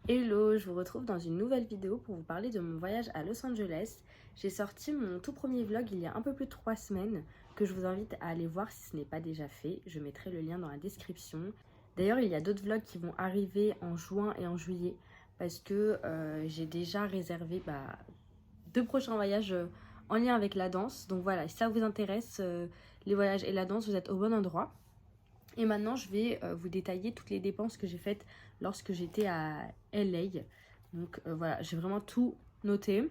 Hello, je vous retrouve dans une nouvelle vidéo pour vous parler de mon voyage à Los Angeles. J'ai sorti mon tout premier vlog il y a un peu plus de 3 semaines que je vous invite à aller voir si ce n'est pas déjà fait. Je mettrai le lien dans la description. D'ailleurs, il y a d'autres vlogs qui vont arriver en juin et en juillet parce que j'ai déjà réservé deux prochains voyages en lien avec la danse. Donc voilà, si ça vous intéresse, les voyages et la danse, vous êtes au bon endroit. Et maintenant, je vais vous détailler toutes les dépenses que j'ai faites lorsque j'étais à LA. Donc voilà, j'ai vraiment tout noté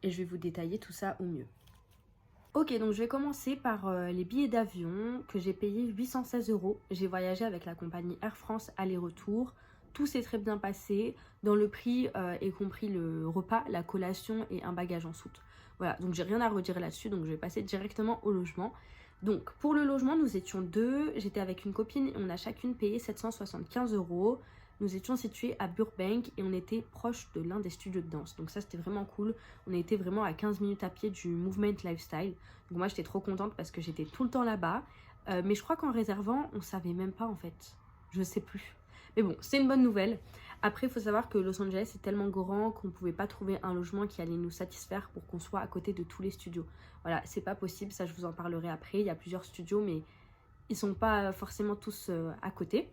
et je vais vous détailler tout ça au mieux. Ok, donc je vais commencer par les billets d'avion que j'ai payé 816 euros. J'ai voyagé avec la compagnie Air France aller-retour. Tout s'est très bien passé. Dans le prix est compris le repas, la collation et un bagage en soute. Voilà, donc j'ai rien à redire là-dessus, donc je vais passer directement au logement. Donc pour le logement, nous étions deux. J'étais avec une copine et on a chacune payé 775 euros. Nous étions situés à Burbank et on était proche de l'un des studios de danse. Donc ça, c'était vraiment cool. On était vraiment à 15 minutes à pied du Movement Lifestyle. Donc moi, j'étais trop contente parce que j'étais tout le temps là-bas. Mais je crois qu'en réservant, on savait même pas en fait. Je sais plus. Mais bon, c'est une bonne nouvelle. Après, il faut savoir que Los Angeles est tellement grand qu'on ne pouvait pas trouver un logement qui allait nous satisfaire pour qu'on soit à côté de tous les studios. Voilà, c'est pas possible, ça je vous en parlerai après. Il y a plusieurs studios, mais ils sont pas forcément tous à côté.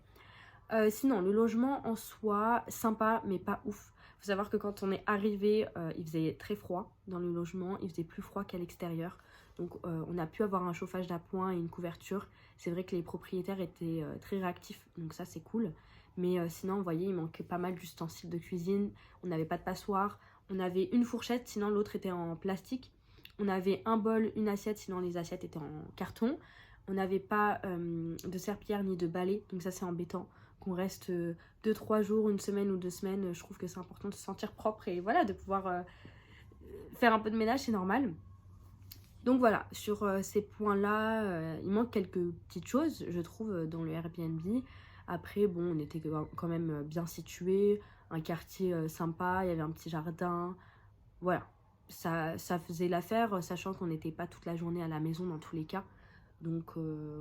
Sinon, le logement en soi, sympa, mais pas ouf. Faut savoir que quand on est arrivé, il faisait très froid dans le logement, il faisait plus froid qu'à l'extérieur. Donc on a pu avoir un chauffage d'appoint et une couverture. C'est vrai que les propriétaires étaient très réactifs, donc ça c'est cool. Mais sinon, vous voyez, il manquait pas mal d'ustensiles de cuisine. On n'avait pas de passoire. On avait une fourchette, sinon l'autre était en plastique. On avait un bol, une assiette, sinon les assiettes étaient en carton. On n'avait pas de serpillière ni de balai, donc ça c'est embêtant. Qu'on reste 2-3 jours, une semaine ou 2 semaines, je trouve que c'est important de se sentir propre et voilà, de pouvoir faire un peu de ménage, c'est normal. Donc voilà, sur ces points-là, il manque quelques petites choses, je trouve, dans le Airbnb. Après, bon, on était quand même bien situé, un quartier sympa, il y avait un petit jardin. Voilà, ça faisait l'affaire, sachant qu'on n'était pas toute la journée à la maison dans tous les cas. Donc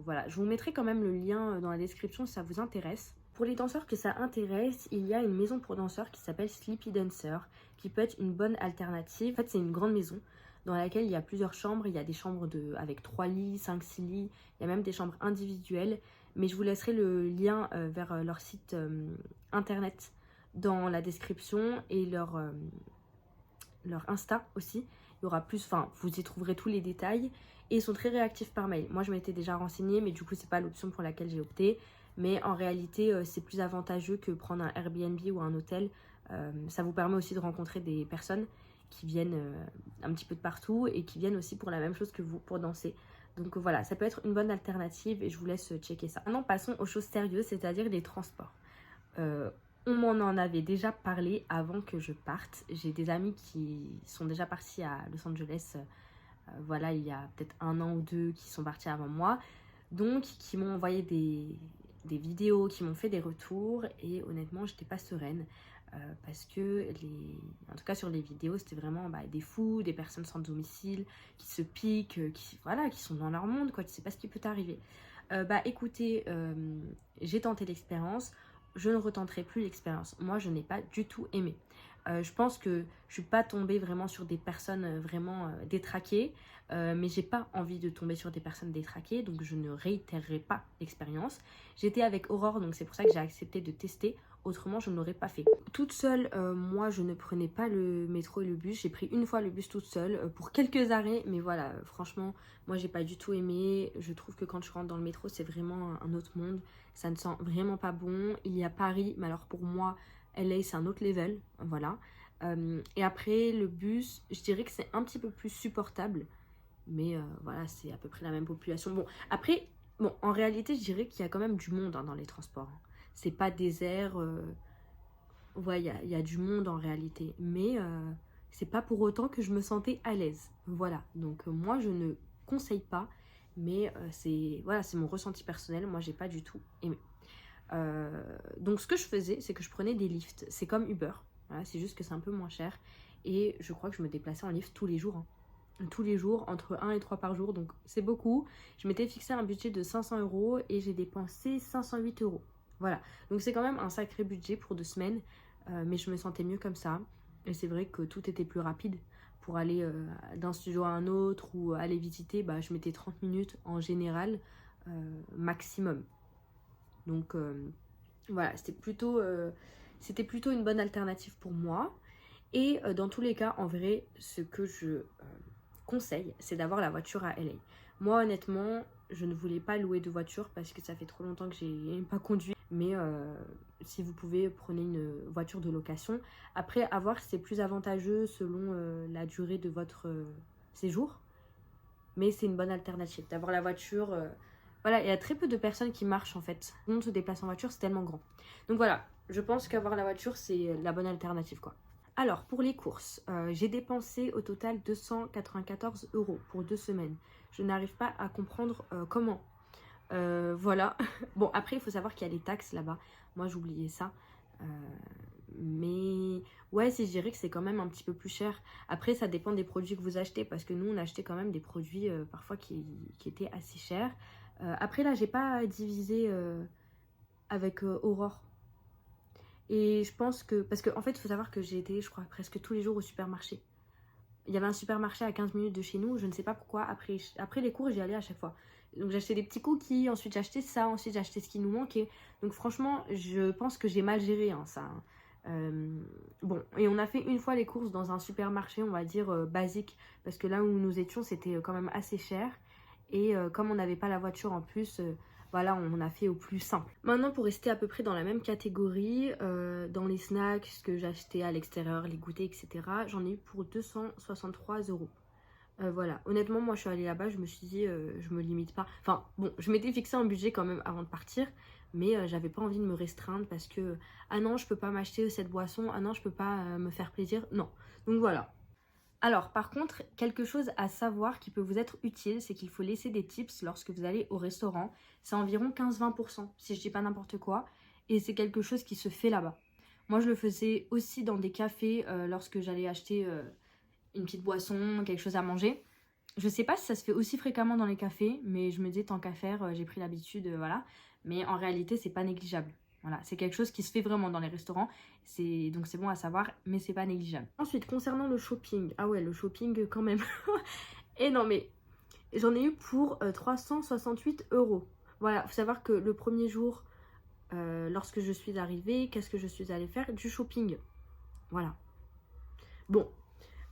voilà, je vous mettrai quand même le lien dans la description si ça vous intéresse. Pour les danseurs que ça intéresse, il y a une maison pour danseurs qui s'appelle Sleepy Dancer, qui peut être une bonne alternative. En fait, c'est une grande maison dans laquelle il y a plusieurs chambres. Il y a des chambres avec 3 lits, 5-6 lits. Il y a même des chambres individuelles. Mais je vous laisserai le lien vers leur site internet dans la description et leur Insta aussi. Il y aura plus, enfin, vous y trouverez tous les détails. Et ils sont très réactifs par mail. Moi, je m'étais déjà renseignée, mais du coup, c'est pas l'option pour laquelle j'ai opté. Mais en réalité, c'est plus avantageux que prendre un Airbnb ou un hôtel. Ça vous permet aussi de rencontrer des personnes qui viennent un petit peu de partout et qui viennent aussi pour la même chose que vous, pour danser. Donc voilà, ça peut être une bonne alternative et je vous laisse checker ça. Maintenant, passons aux choses sérieuses, c'est-à-dire les transports. On m'en en avait déjà parlé avant que je parte. J'ai des amis qui sont déjà partis à Los Angeles, voilà, il y a peut-être 1 an ou 2 qui sont partis avant moi. Donc, qui m'ont envoyé des vidéos, qui m'ont fait des retours. Et honnêtement, j'étais pas sereine. Parce que, en tout cas sur les vidéos, c'était vraiment des fous, des personnes sans domicile, qui se piquent, voilà, qui sont dans leur monde, quoi. Tu sais pas ce qui peut t'arriver. Écoutez, j'ai tenté l'expérience. Je ne retenterai plus l'expérience. Moi, je n'ai pas du tout aimé. Je pense que je suis pas tombée vraiment sur des personnes vraiment détraquées, mais j'ai pas envie de tomber sur des personnes détraquées, donc je ne réitérerai pas l'expérience. J'étais avec Aurore, donc c'est pour ça que j'ai accepté de tester. Autrement, je ne l'aurais pas fait. Toute seule, moi, je ne prenais pas le métro et le bus. J'ai pris une fois le bus toute seule pour quelques arrêts, mais voilà, franchement, moi, j'ai pas du tout aimé. Je trouve que quand je rentre dans le métro, c'est vraiment un autre monde. Ça ne sent vraiment pas bon. Il y a Paris, mais alors pour moi, LA, c'est un autre level, voilà. Et après, le bus, je dirais que c'est un petit peu plus supportable, mais voilà, c'est à peu près la même population. Bon, après, bon, en réalité, je dirais qu'il y a quand même du monde dans les transports. C'est pas désert, ouais, il y a du monde en réalité, mais c'est pas pour autant que je me sentais à l'aise. Voilà, donc moi, je ne conseille pas, mais voilà, c'est mon ressenti personnel. Moi, j'ai pas du tout aimé. Donc ce que je faisais, c'est que je prenais des lifts. C'est comme Uber, voilà, c'est juste que c'est un peu moins cher. Et je crois que je me déplaçais en lift tous les jours. Tous les jours, entre 1 et 3 par jour, donc c'est beaucoup. Je m'étais fixé un budget de 500 euros et j'ai dépensé 508 euros. Voilà, donc c'est quand même un sacré budget pour 2 semaines, mais je me sentais mieux comme ça. Et c'est vrai que tout était plus rapide. Pour aller d'un studio à un autre ou aller visiter, bah, je mettais 30 minutes en général, maximum. Donc voilà, c'était plutôt une bonne alternative pour moi. Et dans tous les cas, en vrai, ce que je conseille, c'est d'avoir la voiture à LA. Moi, honnêtement, je ne voulais pas louer de voiture parce que ça fait trop longtemps que j'ai pas conduit. Mais si vous pouvez, prenez une voiture de location. Après, à voir si c'est plus avantageux selon la durée de votre séjour. Mais c'est une bonne alternative d'avoir la voiture. Voilà, il y a très peu de personnes qui marchent en fait. Tout le monde se déplace en voiture, c'est tellement grand. Donc voilà, je pense qu'avoir la voiture, c'est la bonne alternative quoi. Alors, pour les courses, j'ai dépensé au total 294 € pour 2 semaines. Je n'arrive pas à comprendre comment. Voilà. Bon, après, il faut savoir qu'il y a les taxes là-bas. Moi, j'oubliais ça. Euh, mais ouais, je dirais que c'est quand même un petit peu plus cher. Après, ça dépend des produits que vous achetez. Parce que nous, on achetait quand même des produits parfois qui étaient assez chers. Après, là, j'ai pas divisé avec Aurore. Et je pense que... Parce qu'en fait, il faut savoir que j'ai été, je crois, presque tous les jours au supermarché. Il y avait un supermarché à 15 minutes de chez nous. Je ne sais pas pourquoi. Après les cours, j'y allais à chaque fois. Donc j'achetais des petits cookies. Ensuite, j'achetais ça. Ensuite, j'achetais ce qui nous manquait. Donc franchement, je pense que j'ai mal géré hein, ça. Bon, et on a fait une fois les courses dans un supermarché, on va dire, basique. Parce que là où nous étions, c'était quand même assez cher. Et comme on n'avait pas la voiture en plus, voilà, on a fait au plus simple. Maintenant, pour rester à peu près dans la même catégorie, dans les snacks, ce que j'achetais à l'extérieur, les goûters, etc., j'en ai eu pour 263 €. Voilà, honnêtement, moi je suis allée là-bas, je me suis dit, je me limite pas. Enfin, bon, je m'étais fixé un budget quand même avant de partir, mais j'avais pas envie de me restreindre parce que, ah non, je peux pas m'acheter cette boisson, ah non, je peux pas me faire plaisir, non. Donc voilà. Alors, par contre, quelque chose à savoir qui peut vous être utile, c'est qu'il faut laisser des tips lorsque vous allez au restaurant. C'est environ 15-20%, si je dis pas n'importe quoi. Et c'est quelque chose qui se fait là-bas. Moi, je le faisais aussi dans des cafés lorsque j'allais acheter une petite boisson, quelque chose à manger. Je sais pas si ça se fait aussi fréquemment dans les cafés, mais je me disais tant qu'à faire, j'ai pris l'habitude, voilà. Mais en réalité, c'est pas négligeable. Voilà, c'est quelque chose qui se fait vraiment dans les restaurants. Donc c'est bon à savoir, mais c'est pas négligeable. Ensuite, concernant le shopping. Ah ouais, le shopping quand même. Et non mais, j'en ai eu pour 368 €. Voilà, faut savoir que le premier jour, lorsque je suis arrivée, qu'est-ce que je suis allée faire? Du shopping. Voilà. Bon,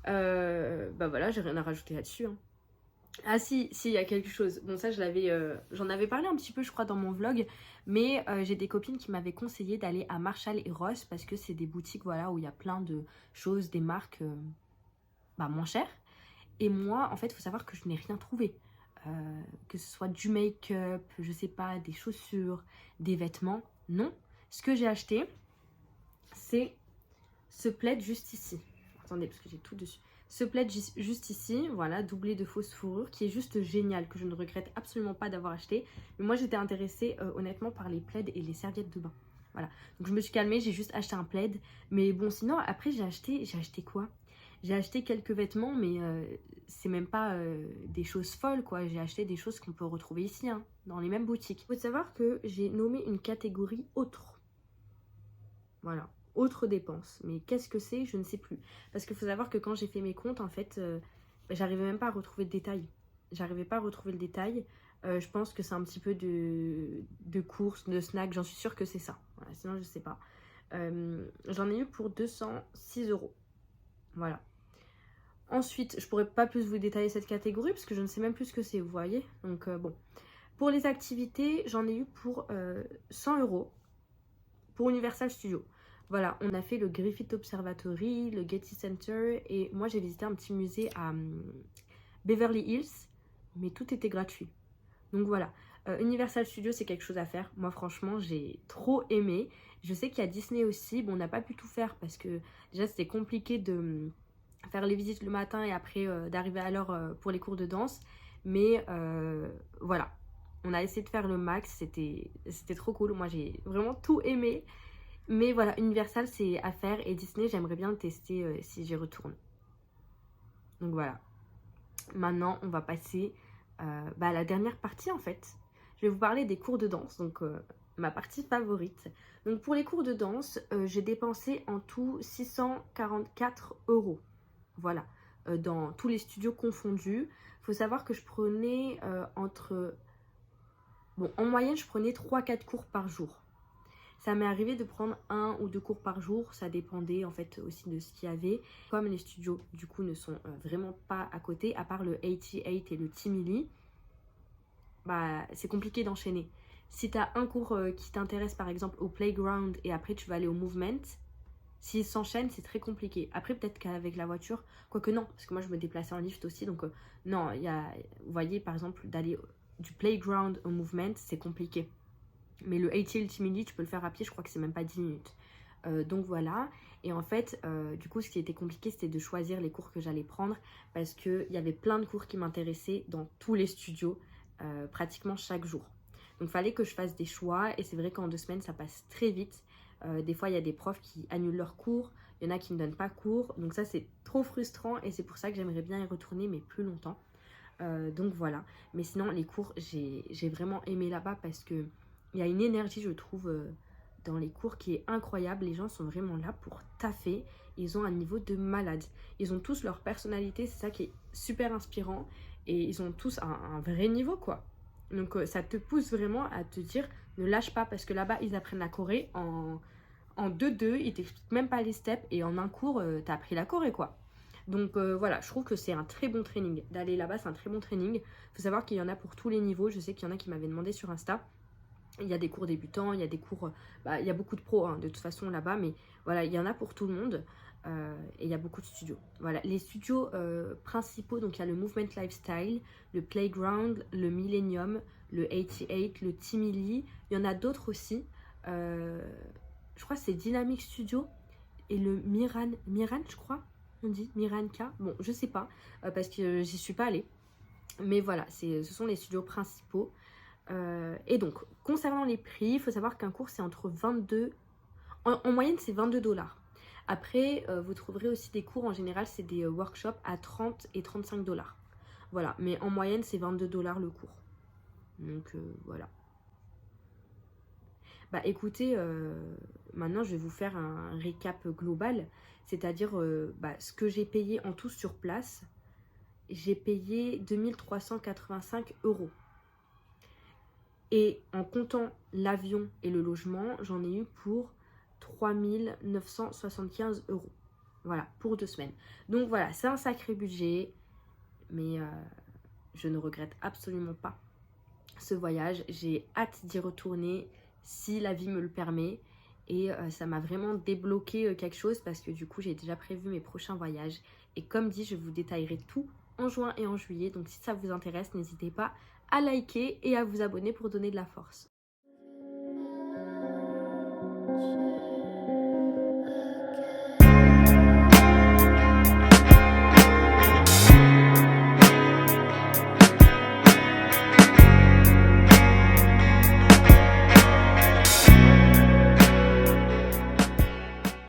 bah voilà, j'ai rien à rajouter là-dessus. Hein. Ah si, il y a quelque chose. Bon ça j'en avais parlé un petit peu je crois dans mon vlog, mais j'ai des copines qui m'avaient conseillé d'aller à Marshall et Ross parce que c'est des boutiques voilà où il y a plein de choses, des marques bah, moins chères. Et moi en fait il faut savoir que je n'ai rien trouvé. Que ce soit du make-up, je sais pas, des chaussures, des vêtements, non. Ce que j'ai acheté, c'est ce plaid juste ici. Attendez parce que j'ai tout dessus. Ce plaid juste ici, voilà, doublé de fausse fourrure, qui est juste génial, que je ne regrette absolument pas d'avoir acheté. Mais moi, j'étais intéressée honnêtement par les plaids et les serviettes de bain. Voilà, donc je me suis calmée, j'ai juste acheté un plaid. Mais bon, sinon, après, j'ai acheté quoi? J'ai acheté quelques vêtements, mais c'est même pas des choses folles, quoi. J'ai acheté des choses qu'on peut retrouver ici, hein, dans les mêmes boutiques. Il faut savoir que j'ai nommé une catégorie autre. Voilà. Autre dépense. Mais qu'est-ce que c'est? Je ne sais plus. Parce qu'il faut savoir que quand j'ai fait mes comptes, en fait, j'arrivais même pas à retrouver le détail. J'arrivais pas à retrouver le détail. Je pense que c'est un petit peu de courses, de snacks. J'en suis sûre que c'est ça. Voilà, sinon, je sais pas. J'en ai eu pour 206 €. Voilà. Ensuite, je pourrais pas plus vous détailler cette catégorie parce que je ne sais même plus ce que c'est, vous voyez. Donc, bon. Pour les activités, j'en ai eu pour 100 € pour Universal Studios. Voilà, on a fait le Griffith Observatory, le Getty Center et moi j'ai visité un petit musée à Beverly Hills, mais tout était gratuit. Donc voilà, Universal Studios c'est quelque chose à faire. Moi franchement j'ai trop aimé. Je sais qu'il y a Disney aussi, bon on n'a pas pu tout faire parce que déjà c'était compliqué de faire les visites le matin et après d'arriver à l'heure pour les cours de danse. Mais voilà, on a essayé de faire le max, c'était trop cool. Moi j'ai vraiment tout aimé. Mais voilà, Universal c'est à faire et Disney j'aimerais bien le tester si j'y retourne. Donc voilà. Maintenant on va passer à la dernière partie en fait. Je vais vous parler des cours de danse. Donc ma partie favorite. Donc pour les cours de danse, j'ai dépensé en tout 644 €. Voilà, dans tous les studios confondus. Il faut savoir que je prenais en moyenne, je prenais 3-4 cours par jour. Ça m'est arrivé de prendre 1 ou 2 cours par jour, ça dépendait en fait aussi de ce qu'il y avait. Comme les studios du coup ne sont vraiment pas à côté, à part le 88 et le Timili, bah c'est compliqué d'enchaîner. Si tu as un cours qui t'intéresse par exemple au playground et après tu vas aller au movement, s'ils s'enchaînent c'est très compliqué. Après peut-être qu'avec la voiture, quoique non, parce que moi je me déplaçais en lift aussi, donc non, vous voyez par exemple d'aller du playground au movement c'est compliqué. Mais le 80 et le Timili, tu peux le faire à pied, je crois que c'est même pas 10 minutes. Donc voilà. Et en fait, du coup, ce qui était compliqué, c'était de choisir les cours que j'allais prendre parce qu'il y avait plein de cours qui m'intéressaient dans tous les studios, pratiquement chaque jour. Donc il fallait que je fasse des choix et c'est vrai qu'en 2 semaines, ça passe très vite. Des fois, il y a des profs qui annulent leurs cours, il y en a qui ne donnent pas cours. Donc ça, c'est trop frustrant et c'est pour ça que j'aimerais bien y retourner, mais plus longtemps. Donc voilà. Mais sinon, les cours, j'ai vraiment aimé là-bas parce que il y a une énergie, je trouve, dans les cours qui est incroyable. Les gens sont vraiment là pour taffer. Ils ont un niveau de malade. Ils ont tous leur personnalité, c'est ça qui est super inspirant. Et ils ont tous un vrai niveau, quoi. Donc ça te pousse vraiment à te dire, ne lâche pas. Parce que là-bas, ils apprennent la Corée en 2-2. Ils t'expliquent même pas les steps. Et en un cours, t'as appris la Corée, quoi. Donc voilà, je trouve que c'est un très bon training. D'aller là-bas, c'est un très bon training. Il faut savoir qu'il y en a pour tous les niveaux. Je sais qu'il y en a qui m'avaient demandé sur Insta. Il y a des cours débutants, il y a des cours... il y a beaucoup de pros de toute façon là-bas, mais voilà, il y en a pour tout le monde. Et il y a beaucoup de studios. Voilà, les studios principaux, donc il y a le Movement Lifestyle, le Playground, le Millennium, le 88, le Timili. Il y en a d'autres aussi. Je crois que c'est Dynamic Studio et le Miran, je crois, on dit Miranka. Bon, je sais pas, parce que j'y suis pas allée. Mais voilà, ce sont les studios principaux. Et donc, concernant les prix, il faut savoir qu'un cours c'est entre 22... En moyenne c'est 22 $. Après, vous trouverez aussi des cours, en général c'est des workshops à 30 et 35 $. Voilà, mais en moyenne c'est 22 $ le cours. Donc voilà. Bah écoutez, maintenant je vais vous faire un récap global. C'est-à-dire ce que j'ai payé en tout sur place. J'ai payé 2385 €. Et en comptant l'avion et le logement, j'en ai eu pour 3975 €. Voilà, pour 2 semaines. Donc voilà, c'est un sacré budget. Mais je ne regrette absolument pas ce voyage. J'ai hâte d'y retourner si la vie me le permet. Et ça m'a vraiment débloqué quelque chose parce que du coup, j'ai déjà prévu mes prochains voyages. Et comme dit, je vous détaillerai tout en juin et en juillet. Donc si ça vous intéresse, n'hésitez pas à liker et à vous abonner pour donner de la force.